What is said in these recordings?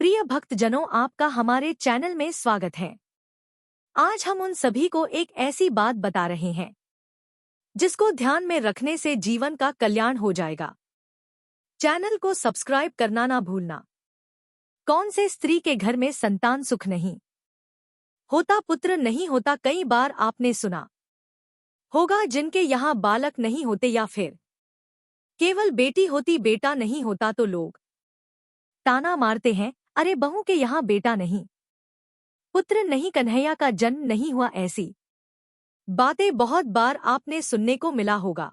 प्रिय भक्तजनों, आपका हमारे चैनल में स्वागत है। आज हम उन सभी को एक ऐसी बात बता रहे हैं जिसको ध्यान में रखने से जीवन का कल्याण हो जाएगा। चैनल को सब्सक्राइब करना ना भूलना। कौन से स्त्री के घर में संतान सुख नहीं होता, पुत्र नहीं होता, कई बार आपने सुना होगा। जिनके यहाँ बालक नहीं होते या फिर केवल बेटी होती बेटा नहीं होता तो लोग ताना मारते हैं, अरे बहू के यहाँ बेटा नहीं, पुत्र नहीं, कन्हैया का जन्म नहीं हुआ। ऐसी बातें बहुत बार आपने सुनने को मिला होगा।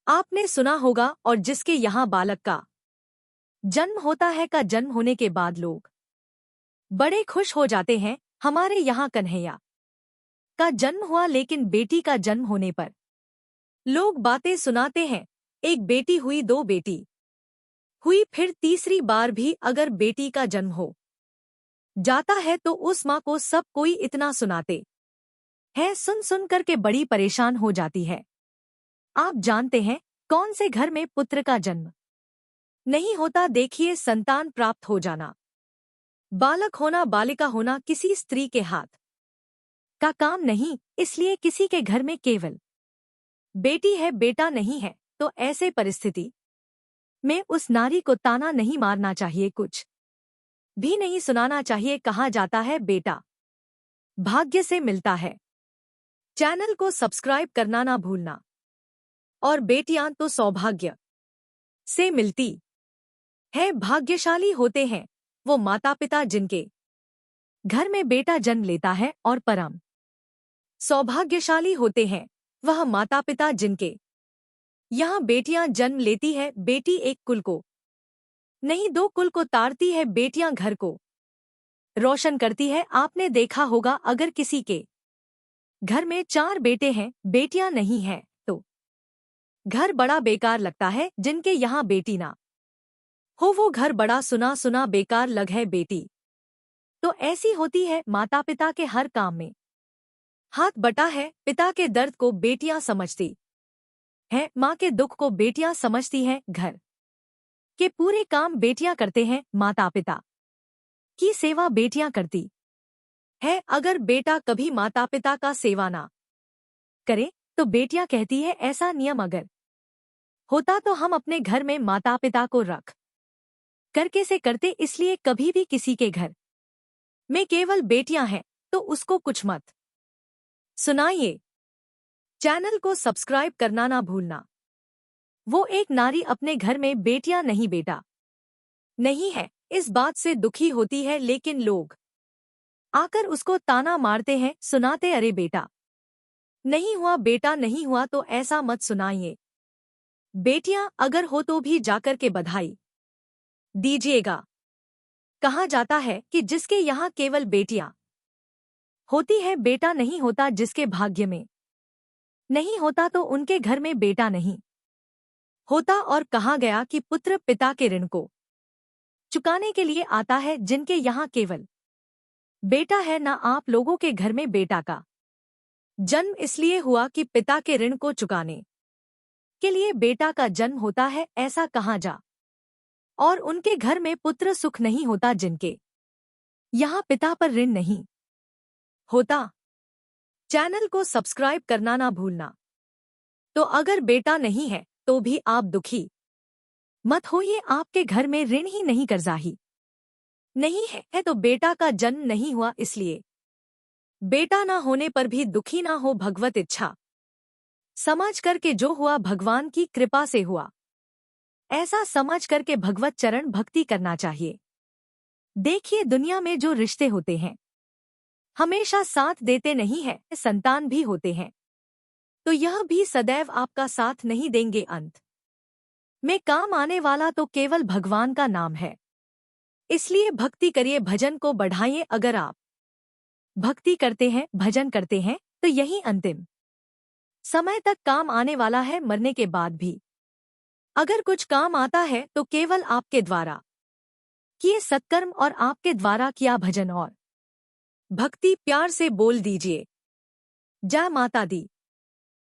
आपने सुना होगा और जिसके यहाँ बालक का जन्म होता है का जन्म होने के बाद लोग बड़े खुश हो जाते हैं। हमारे यहाँ कन्हैया का जन्म हुआ, लेकिन बेटी का जन्म होने पर लोग बातें सुनाते हैं। एक बेटी हुई, दो बेटी हुई, फिर तीसरी बार भी अगर बेटी का जन्म हो जाता है तो उस माँ को सब कोई इतना सुनाते हैं, सुन सुन कर के बड़ी परेशान हो जाती है। आप जानते हैं कौन से घर में पुत्र का जन्म नहीं होता? देखिए, संतान प्राप्त हो जाना, बालक होना, बालिका होना किसी स्त्री के हाथ का काम नहीं। इसलिए किसी के घर में केवल बेटी है, बेटा नहीं है, तो ऐसे परिस्थिति में उस नारी को ताना नहीं मारना चाहिए, कुछ भी नहीं सुनाना चाहिए। कहा जाता है बेटा भाग्य से मिलता है। चैनल को सब्सक्राइब करना ना भूलना। और बेटियां तो सौभाग्य से मिलती है, भाग्यशाली होते हैं वो माता पिता जिनके घर में बेटा जन्म लेता है, और परम सौभाग्यशाली होते हैं वह माता पिता जिनके यहाँ बेटियां जन्म लेती है। बेटी एक कुल को नहीं, दो कुल को तारती है, बेटियां घर को रोशन करती है। आपने देखा होगा अगर किसी के घर में 4 बेटे हैं, बेटियां नहीं हैं, तो घर बड़ा बेकार लगता है। जिनके यहाँ बेटी ना हो वो घर बड़ा सुना सुना बेकार लग है। बेटी तो ऐसी होती है, माता पिता के हर काम में हाथ बटा है। पिता के दर्द को बेटियां समझती है, माँ के दुख को बेटियां समझती हैं। घर के पूरे काम बेटियां करते हैं, माता पिता की सेवा बेटियां करती है। अगर बेटा कभी माता पिता का सेवा ना करे तो बेटियां कहती है ऐसा नियम अगर होता तो हम अपने घर में माता पिता को रख करके से करते। इसलिए कभी भी किसी के घर में केवल बेटियां हैं तो उसको कुछ मत सुनाइए। चैनल को सब्सक्राइब करना ना भूलना। वो एक नारी अपने घर में बेटियां नहीं, बेटा नहीं है, इस बात से दुखी होती है, लेकिन लोग आकर उसको ताना मारते हैं, सुनाते, अरे बेटा नहीं हुआ, बेटा नहीं हुआ, तो ऐसा मत सुनाइए। बेटियां अगर हो तो भी जाकर के बधाई दीजिएगा। कहा जाता है कि जिसके यहाँ केवल बेटियां होती है, बेटा नहीं होता, जिसके भाग्य में नहीं होता तो उनके घर में बेटा नहीं होता। और कहा गया कि पुत्र पिता के ऋण को चुकाने के लिए आता है। जिनके यहाँ केवल बेटा है ना, आप लोगों के घर में बेटा का जन्म इसलिए हुआ कि पिता के ऋण को चुकाने के लिए बेटा का जन्म होता है, ऐसा कहा जा। और उनके घर में पुत्र सुख नहीं होता जिनके यहाँ पिता पर ऋण नहीं होता। चैनल को सब्सक्राइब करना ना भूलना। तो अगर बेटा नहीं है तो भी आप दुखी मत होइए, आपके घर में ऋण ही नहीं, कर्जा ही नहीं है तो बेटा का जन्म नहीं हुआ। इसलिए बेटा ना होने पर भी दुखी ना हो, भगवत इच्छा समझ करके जो हुआ भगवान की कृपा से हुआ, ऐसा समझ करके भगवत चरण भक्ति करना चाहिए। देखिए, दुनिया में जो रिश्ते होते हैं हमेशा साथ देते नहीं हैं, संतान भी होते हैं तो यह भी सदैव आपका साथ नहीं देंगे। अंत में काम आने वाला तो केवल भगवान का नाम है। इसलिए भक्ति करिए, भजन को बढ़ाइए। अगर आप भक्ति करते हैं, भजन करते हैं, तो यही अंतिम समय तक काम आने वाला है। मरने के बाद भी अगर कुछ काम आता है तो केवल आपके द्वारा किए सत्कर्म और आपके द्वारा किया भजन और भक्ति। प्यार से बोल दीजिए, जय माता दी।